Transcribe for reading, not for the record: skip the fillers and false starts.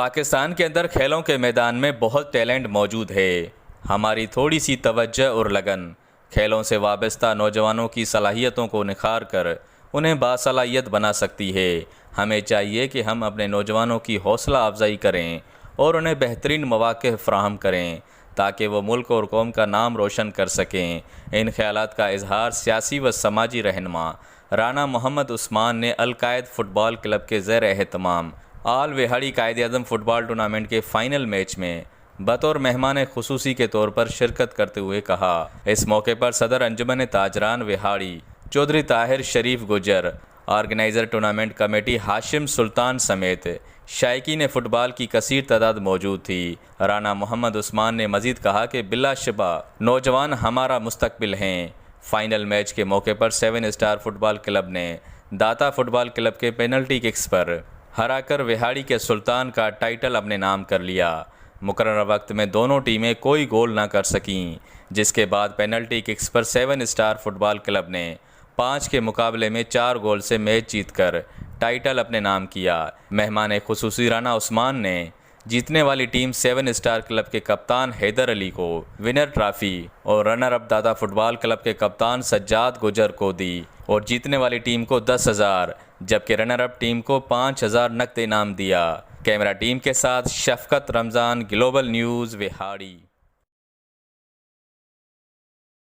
पाकिस्तान के अंदर खेलों के मैदान में बहुत टैलेंट मौजूद है। हमारी थोड़ी सी तवज्जो और लगन खेलों से वाबस्ता नौजवानों की सलाहियतों को निखार कर उन्हें बासलाहियत बना सकती है। हमें चाहिए कि हम अपने नौजवानों की हौसला अफजाई करें और उन्हें बेहतरीन मौक़े फ़राहम करें ताकि वो मुल्क और कौम का नाम रोशन कर सकें। इन ख्यालात का इजहार सियासी व समाजी रहनुमा राना मोहम्मद उस्मान ने अल-कायद फ़ुटबॉल क्लब के ज़ेर एहतमाम आल विहाड़ी कायद-ए-आज़म फ़ुटबॉल टूर्नामेंट के फ़ाइनल मैच में बतौर मेहमान खुसूसी के तौर पर शिरकत करते हुए कहा। इस मौके पर सदर अंजुमन ताजरान विहाड़ी चौधरी ताहिर शरीफ गुजर, ऑर्गेनाइज़र टूर्नामेंट कमेटी हाशिम सुल्तान समेत शायकीन फ़ुटबॉल की कसीर तादाद मौजूद थी। राना मोहम्मद उस्मान ने मज़ीद कहा कि बिलाशुबा नौजवान हमारा मुस्तकबिल हैं। फ़ाइनल मैच के मौके पर 7 स्टार फुटबॉल क्लब ने दाता फुटबॉल क्लब के पेनल्टी किक्स पर हराकर विहाड़ी के सुल्तान का टाइटल अपने नाम कर लिया। मुकर्रर वक्त में दोनों टीमें कोई गोल ना कर सकीं, जिसके बाद पेनल्टी किक्स पर 7 स्टार फुटबॉल क्लब ने 5 के मुकाबले में 4 गोल से मैच जीतकर टाइटल अपने नाम किया। मेहमान खुसूसी राना उस्मान ने जीतने वाली टीम 7 स्टार क्लब के कप्तान हैदर अली को विनर ट्रॉफी और रनर अप दाता फुटबॉल क्लब के कप्तान सज्जाद गुजर को दी और जीतने वाली टीम को 10,000 जबकि रनर अप टीम को 5,000 नकद इनाम दिया। कैमरा टीम के साथ शफकत रमज़ान, ग्लोबल न्यूज़ विहाड़ी।